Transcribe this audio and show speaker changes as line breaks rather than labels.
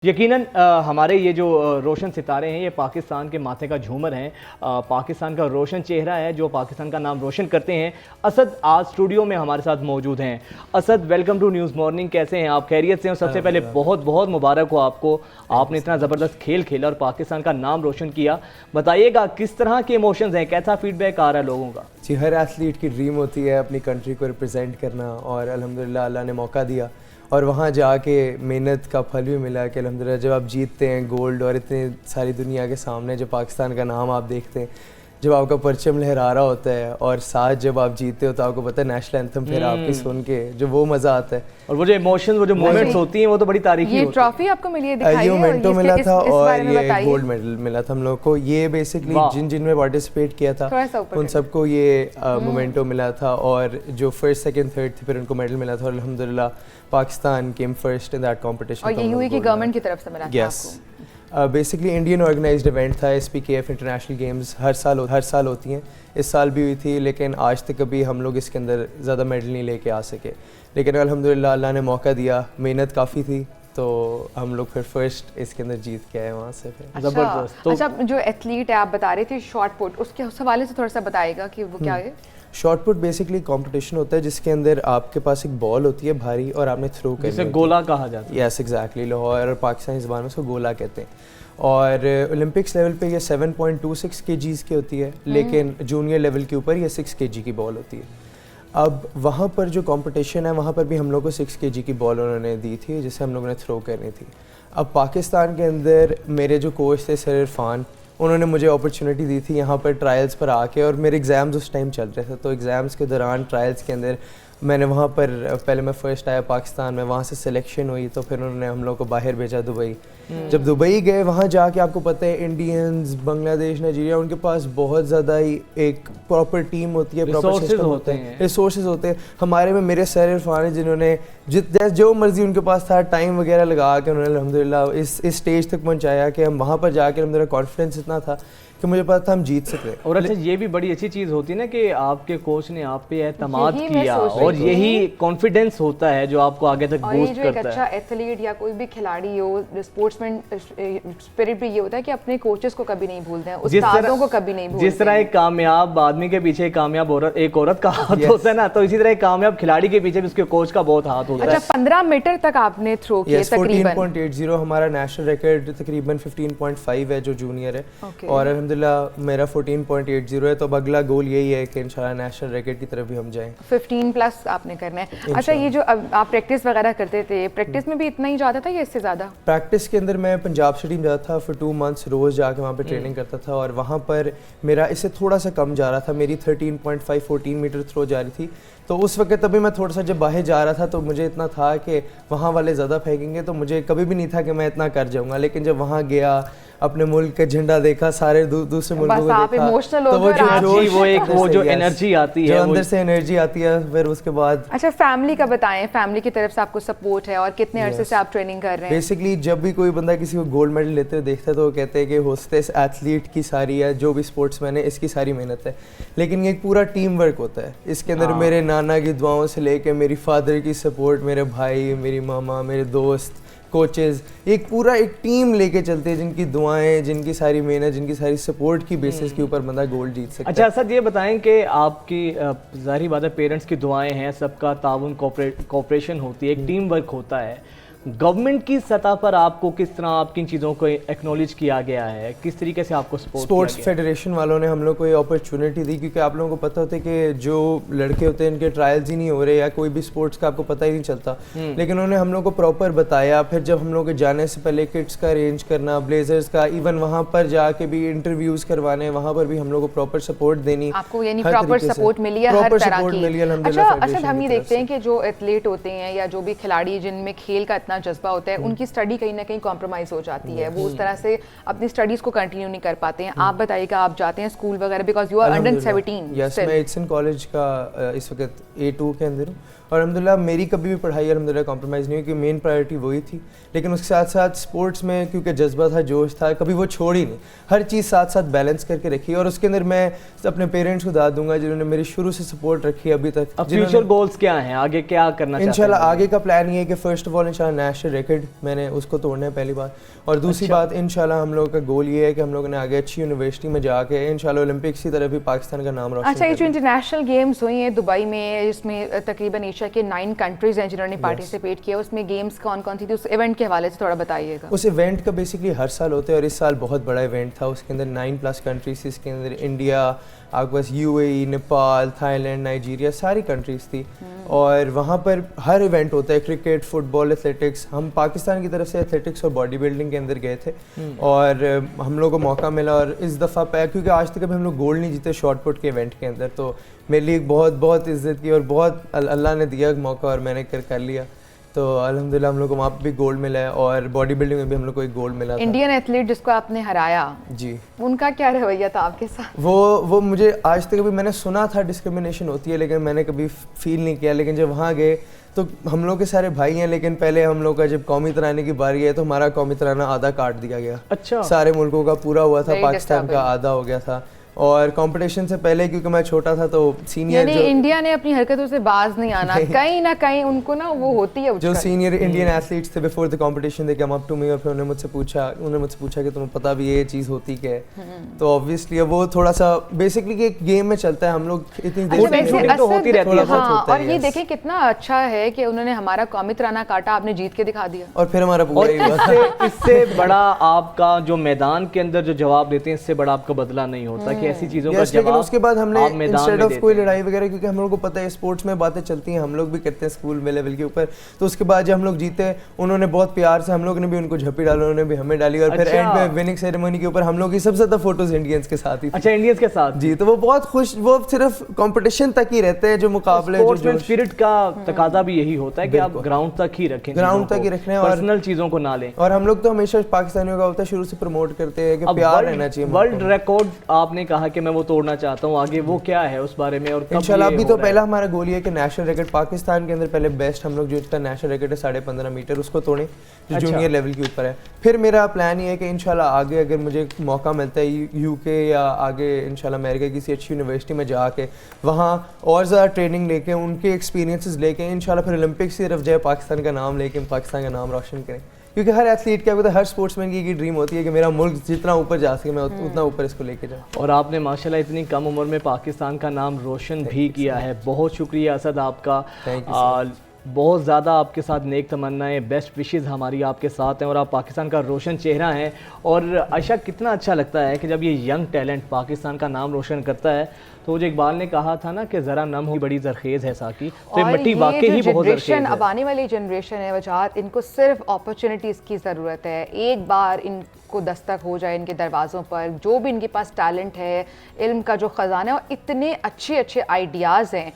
یقیناً ہمارے یہ جو روشن ستارے ہیں یہ پاکستان کے ماتھے کا جھومر ہیں، پاکستان کا روشن چہرہ ہے جو پاکستان کا نام روشن کرتے ہیں۔ اسد آج اسٹوڈیو میں ہمارے ساتھ موجود ہیں۔ Asad, welcome to news morning, کیسے ہیں آپ؟ خیریت سے ہیں؟ سب سے پہلے بہت بہت مبارک ہو آپ کو، آپ نے اتنا زبردست کھیل کھیلا اور پاکستان کا نام روشن کیا۔ بتائیے گا کس طرح کے ایموشنز ہیں، کیسا فیڈ بیک آ رہا ہے لوگوں کا؟
جی، ہر ایتھلیٹ کی ڈریم ہوتی ہے اپنی کنٹری کو ریپرزینٹ کرنا، اور الحمدللہ اللہ نے موقع دیا اور وہاں جا کے محنت کا پھل بھی ملا کہ الحمدللہ جب آپ جیتتے ہیں گولڈ اور اتنی ساری دنیا کے سامنے جب پاکستان کا نام آپ دیکھتے ہیں، جب آپ کا پرچم لہرا رہا ہوتا ہے اور ساتھ جب آپ جیتتے ہو تو آپ کو پتہ ہے نیشنل اینتھم پھر آپ کی سن کے جو وہ مزہ آتا ہے
اور وہ جو ایموشنز، وہ جو مومنٹس ہوتی ہیں وہ تو بڑی تاریخی ہوتی ہیں۔
یہ ٹرافی آپ کو ملی ہے، دکھائیے۔
یہ مومنٹو ملا تھا اور یہ گولڈ میڈل ملا تھا ہم لوگ کو۔ یہ بیسکلی جن میں پارٹیسپیٹ کیا تھا ان سب کو یہ مومنٹو ملا تھا، اور جو فرسٹ سیکنڈ تھرڈ تھے پھر ان کو میڈل ملا تھا، اور الحمدللہ Pakistan came first in that competition.
اور یہ یو اے کی گورنمنٹ کی طرف سے ملا تھا آپ کو؟
بیسکلی انڈین آرگنائزڈ ایونٹ تھا۔ ایس پی کے ایف انٹرنیشنل گیمز ہر سال ہوتی ہیں، اس سال بھی ہوئی تھی، لیکن آج تک کبھی ہم لوگ اس کے اندر زیادہ میڈل نہیں لے کے آ سکے، لیکن الحمدللہ اللہ نے موقع دیا، محنت کافی تھی تو ہم لوگ پھر فرسٹ اس کے اندر جیت کے آئے وہاں سے پھر۔
زبردست۔
اچھا، جو ایتھلیٹ ہے آپ بتا رہے تھے شاٹ پٹ، اس کے حوالے سے تھوڑا سا بتائے گا کہ وہ کیا ہے؟
شاٹ پٹ بیسکلی کمپٹیشن ہوتا ہے جس کے اندر آپ کے پاس ایک بال ہوتی ہے بھاری اور آپ نے تھرو کرنی
جسے گولا کہا جاتا ہے۔
یس ایگزیکٹلی، لاہور اور پاکستانی زبان میں اس کو گولا کہتے ہیں، اور اولمپکس لیول پہ یہ 7.26 kgs کی ہوتی ہے، لیکن جونیئر لیول کے اوپر یہ 6 kg کی بال ہوتی ہے۔ اب وہاں پر جو کمپٹیشن ہے وہاں پر بھی ہم لوگ کو 6 kg کی بال انہوں نے دی تھی جسے ہم لوگوں نے تھرو کرنی تھی۔ اب پاکستان کے اندر میرے جو کوچ تھے سر عرفان، انہوں نے مجھے اپرچونیٹی دی تھی یہاں پر ٹرائلز پر آ کے، اور میرے ایگزامز اس ٹائم چل رہے تھے، تو ایگزامز کے دوران ٹرائلز کے اندر میں نے وہاں پر پہلے میں فرسٹ آیا پاکستان میں، وہاں سے سلیکشن ہوئی تو پھر انہوں نے ہم لوگ کو باہر بھیجا دبئی۔ جب دبئی گئے وہاں جا کے آپ کو پتہ ہے انڈینز، بنگلہ دیش، نائجیریا، ان کے پاس بہت زیادہ ہی ایک پراپر ٹیم ہوتی ہے، پراپر سسٹم ہوتے ہیں، ریسورسز ہوتے ہیں۔ ہمارے میں میرے سر عرفان ہیں جنہوں نے جو مرضی ان کے پاس تھا ٹائم وغیرہ لگا کے انہوں نے الحمدللہ اس اسٹیج تک پہنچایا کہ ہم وہاں پر جا کے میرا کانفیڈنس اتنا تھا کہ مجھے پتا تھا ہم جیت سکتے۔
اور اچھا، یہ بھی بڑی اچھی چیز ہوتی ہے نا کہ آپ کے کوچ نے آپ پہ اعتماد کیا، اور یہی کانفیڈنس ہوتا ہے جو آپ کو آگے تک بوسٹ کرتا ہے۔
ایک اچھا ایتھلیٹ یا کوئی بھی کھلاڑی ہو، اسپورٹس مین اسپرٹ بھی یہ ہوتا ہے کہ اپنے کوچز کو کبھی نہیں بھولتے ہیں، استادوں کو کبھی نہیں بھولتے ہیں۔
جس طرح ایک کامیاب آدمی کے پیچھے ایک عورت کا ہاتھ ہوتا ہے نا، تو اسی طرح ایک کامیاب کھلاڑی کے پیچھے بھی اس کے کوچ کا بہت ہاتھ ہوتا ہے۔
اچھا، 15 میٹر تک آپ نے تھرو کیا تقریباً
14.80 ہمارا نیشنل ریکارڈ تقریباً 15.5 ہے جو جونیئر ہے، اور الحمدللہ میرا 14.80 ہے، تو اب اگلا گول یہی ہے کہ انشاءاللہ نیشنل ریکارڈ کی طرف بھی ہم جائیں۔
15 پلس آپ نے کرنا ہے۔ اچھا، یہ جو آپ پریکٹس وغیرہ کرتے تھے، پریکٹس میں بھی اتنا ہی جاتا تھا یا اس سے زیادہ؟
پریکٹس کے اندر میں پنجاب اسٹیڈیم جاتا تھا فور 2 months، روز جا کے وہاں پہ ٹریننگ کرتا تھا، اور وہاں پر میرا اس سے تھوڑا سا کم جا رہا تھا، میری 13.5 14 میٹر تھرو جا رہی تھی، تو اس وقت ابھی میں تھوڑا سا جب باہر جا رہا تھا تو مجھے اتنا تھا کہ وہاں والے زیادہ پھینکیں گے، تو مجھے کبھی بھی نہیں تھا کہ میں اتنا کر جاؤں گا، لیکن جب وہاں گیا اپنے ملک کا جھنڈا دیکھا، سارے دوسرے ملکوں کو دیکھا، تو
وہ جو انرجی آتی ہے،
جو اندر سے انرجی آتی ہے، پھر اس کے بعد۔
اچھا، فیملی کا بتائیں، فیملی کی طرف سے آپ کو سپورٹ ہے اور کتنے عرصے سے آپ ٹریننگ کر رہے ہیں؟
بیسکلی جب بھی کوئی بندہ کسی کو گولڈ میڈل لیتے ہوئے دیکھتا ہے تو وہ کہتے ہیں کہ ہوسٹس ایتھلیٹ کی ساری ہے، جو بھی اسپورٹس مین ہے اس کی ساری محنت ہے، لیکن یہ ایک پورا ٹیم ورک ہوتا ہے۔ اس کے اندر میرے نانا کی دعاؤں سے لے کے میری فادر کی سپورٹ، میرے بھائی، میری ماما، میرے دوست، کوچز، ایک پورا ایک ٹیم لے کے چلتے ہیں جن کی دعائیں، جن کی ساری محنت، جن کی ساری سپورٹ کی بیسس کے اوپر بندہ گولڈ جیت سکتا ہے۔
اچھا اسد، یہ بتائیں کہ آپ کی ظاہری بات ہے پیرنٹس کی دعائیں ہیں، سب کا تعاون، کوپریشن ہوتی ہے، ایک ٹیم ورک ہوتا ہے، گورنمنٹ کی سطح پر آپ کو کس طرح آپ کی چیزوں کو ایکنالج کیا گیا ہے، کس طریقے سے آپ کو
اسپورٹس فیڈریشن والوں نے ہم لوگ کو یہ اپرچونٹی دی، کیونکہ آپ لوگوں کو پتہ ہوتا ہے کہ جو لڑکے ہوتے ہیں ان کے ٹرائلز ہی نہیں ہو رہے یا کوئی بھی اسپورٹس کا آپ کو پتہ ہی نہیں چلتا، لیکن انہوں نے ہم لوگ کو پراپر بتایا۔ پھر جب ہم لوگ کے جانے سے پہلے کٹس کا ارینج کرنا، بلیزرز کا، ایون وہاں پر جا کے بھی انٹرویوز کروانے، وہاں پر بھی ہم لوگ کو پراپر سپورٹ دینی،
آپ کو یعنی پراپر سپورٹ ملی ہے ہر طرح کی۔ اچھا اسد، ہم یہ دیکھتے ہیں کہ جو ایتھلیٹ ہوتے ہیں یا جو بھی کھلاڑی جن میں کھیل کا اتنا جذبہ ہوتا ہے، ان کی اسٹڈی کہیں نہ کہیں کمپرومائز ہو جاتی ہے، وہ اس طرح سے اپنی اسٹڈیز کو کنٹینیو نہیں کر پاتے ہیں۔ آپ بتائیے کہ آپ جاتے ہیں اسکول وغیرہ، بیکاز یو آر انڈر 17۔
یس، میں ایٹسن کالج کا اس وقت A2 کے اندر ہوں، اور الحمدللہ میری کبھی بھی پڑھائی الحمدللہ کمپرومائز نہیں ہوئی، کہ مین پرائرٹی وہی تھی، لیکن اس کے ساتھ ساتھ اسپورٹس میں کیونکہ جذبہ تھا، جوش تھا، کبھی وہ چھوڑی نہیں، ہر چیز ساتھ ساتھ بیلنس کر کے رکھی، اور اس کے اندر میں اپنے پیرنٹس کو داد دوں گا جنہوں نے میری شروع سے سپورٹ رکھی ابھی تک۔
فیوچر گولز کیا ہیں، آگے کیا کرنا چاہتے ہیں؟
انشاءاللہ آگے کا پلان یہ ہے کہ فرسٹ آف آل انشاءاللہ نیشنل ریکارڈ میں نے اس کو توڑنا ہے پہلی بات. اور دوسری بات انشاءاللہ ہم لوگ کا گول یہ ہے کہ ہم لوگوں نے آگے اچھی یونیورسٹی میں جا کے انشاءاللہ اولمپکس کی طرف بھی پاکستان کا نام روشن
اچھا یہ جو انٹرنیشنل گیمز ہوئی ہیں دبئی میں، جس میں تقریباً ایشیا کے 9 کنٹریز ہیں جنہوں نے پارٹیسپیٹ کیا، اس میں گیمز کون کون سی تھی؟ اس ایونٹ کے حوالے سے تھوڑا بتائیے گا.
اس ایونٹ کا بیسکلی ہر سال ہوتا ہے اور اس سال بہت بڑا ایونٹ تھا. اس کے اندر 9+ کنٹریز تھی. اس کے اندر انڈیا، آپ کے پاس UAE، Nepal, Thailand, Nigeria, ساری کنٹریز تھی. اور وہاں پر ہر ایونٹ ہوتا ہے، کرکٹ، فٹ بال، ایتھلیٹکس. ہم پاکستان کی طرف سے ایتھلیٹکس اور باڈی بلڈنگ کے اندر گئے تھے اور ہم لوگوں کو موقع ملا. اور اس دفعہ کیونکہ آج تک ابھی ہم لوگ گولڈ نہیں جیتے شاٹ پٹ کے ایونٹ کے اندر، تو میرے لیے بہت بہت عزت کی اور بہت اللہ نے دیا موقع اور میں نے کر لیا. تو الحمدللہ ہم لوگ کو وہاں پہ بھی گولڈ ملا ہے اور باڈی بلڈنگ میں بھی ہم لوگ کو ایک گولڈ ملا تھا.
انڈین ایتھلیٹ جس کو آپ نے ہرایا،
جی،
ان کا کیا رویہ تھا آپ کے ساتھ؟
وہ مجھے آج تک ابھی میں نے سنا تھا ڈسکرمنیشن ہوتی ہے لیکن میں نے کبھی فیل نہیں کیا. لیکن جب وہاں گئے تو ہم لوگ کے سارے بھائی ہیں، لیکن پہلے ہم لوگ کا جب قومی ترانے کی باری ہے تو ہمارا قومی ترانہ آدھا کاٹ دیا گیا.
اچھا.
سارے ملکوں کا پورا ہوا تھا، پاکستان کا آدھا ہو گیا تھا. اور کمپٹیشن سے پہلے کیونکہ میں چھوٹا تھا تو سینئر
یعنی انڈیا نے اپنی حرکتوں سے باز نہیں آنا، کہیں نہ کہیں ان کو نا وہ ہوتی ہے
جو سینئر انڈین ایتھلیٹس تھے before the competition they come up to me اور پھر انہوں نے مجھ سے پوچھا کہ تمہیں پتہ بھی یہ چیز ہوتی کہ تو آبویسلی وہ تھوڑا سا بیسکلی کہ ایک گیم میں چلتا ہے. ہم لوگ اتنی دیر
تو ہوتی رہتی ہے.
اور یہ دیکھیں کتنا اچھا ہے کہ انہوں نے ہمارا قومی ترانہ کاٹا، آپ نے جیت کے دکھا دیا
اور پھر ہمارا پورا ہی ہوا.
اس سے بڑا آپ کا جو میدان کے اندر جو جواب دیتے ہیں اس سے بڑا آپ کا بدلہ نہیں ہوتا کہ ایسی چیزوں کا جواب.
اس کے بعد ہم نے انسٹیڈ آف کوئی لڑائی وغیرہ، کیونکہ ہم لوگوں کو پتہ ہے اسپورٹس میں باتیں چلتی ہیں، ہم لوگ بھی کرتے ہیں اسکول میں لیول کے اوپر. تو اس کے بعد جب ہم لوگ جیتے انہوں نے بہت پیار سے، ہم لوگ نے بھی ان کو جھپی ڈالا، انہوں نے بھی ہمیں ڈالی. اور پھر اینڈ میں وننگ سیریمونی کے اوپر ہم لوگ کی سب سے زیادہ فوٹوز انڈینز کے ساتھ ہی.
اچھا، انڈینز کے ساتھ.
جی، تو وہ بہت خوش، وہ صرف کمپٹیشن تک ہی رہتے ہیں، جو مقابلے جو
اسپرٹ کا تقاضا بھی یہی ہوتا ہے کہ آپ گراؤنڈ تک ہی رکھیں،
گراؤنڈ تک ہی رکھیں اور
پرسنل چیزوں کو نہ لیں.
اور ہم لوگ تو ہمیشہ پاکستانیوں کا ہوتا ہے شروع سے پروموٹ کرتے ہیں کہ پیار رہنا چاہیے.
ورلڈ ریکارڈ آپ نے کہا کہ میں وہ توڑنا چاہتا ہوں، آگے وہ کیا ہے اس بارے میں؟ اور
انشاءاللہ ابھی تو پہلا ہمارا گول یہ ہے کہ نیشنل ریکارڈ پاکستان کے اندر پہلے بیسٹ ہم لوگ جو اس کا نیشنل ریکارڈ ہے 15.5 میٹر اس کو توڑیں جو جونیئر لیول کے اوپر ہے. پھر میرا پلان یہ ہے کہ انشاءاللہ آگے اگر مجھے موقع ملتا ہے UK یا آگے انشاءاللہ امریکہ کی کسی اچھی یونیورسٹی میں جا کے وہاں اور زیادہ ٹریننگ لے کے ان کے ایکسپیرینسز لے کے انشاءاللہ پھر اولمپکس کی طرف جائے، پاکستان کا نام لے کے پاکستان کا نام روشن کریں. کیونکہ ہر ایتھلیٹ کیا ہوتا ہے، ہر اسپورٹس مین کی ڈریم ہوتی ہے کہ میرا ملک جتنا اوپر جا سکے میں اتنا اوپر اس کو لے کے جاؤں.
اور آپ نے ماشاءاللہ اتنی کم عمر میں پاکستان کا نام روشن بھی کیا ہے. بہت شکریہ اسد آپ کا. بہت زیادہ آپ کے ساتھ نیک تمنائیں، بیسٹ وشز ہماری آپ کے ساتھ ہیں اور آپ پاکستان کا روشن چہرہ ہیں. اور عائشہ کتنا اچھا لگتا ہے کہ جب یہ ینگ ٹیلنٹ پاکستان کا نام روشن کرتا ہے. تو جو اقبال نے کہا تھا نا کہ ذرا نم ہو بڑی زرخیز ہے ساکی، تو مٹی واقعی ہی بہت زرخیز ہے.
اب آنے والی جنریشن ہے وجاہت، ان کو صرف اپرچونٹیز کی ضرورت ہے. ایک بار ان کو دستک ہو جائے ان کے دروازوں پر، جو بھی ان کے پاس ٹیلنٹ ہے، علم کا جو خزانہ ہے، اور اتنے اچھے آئیڈیاز ہیں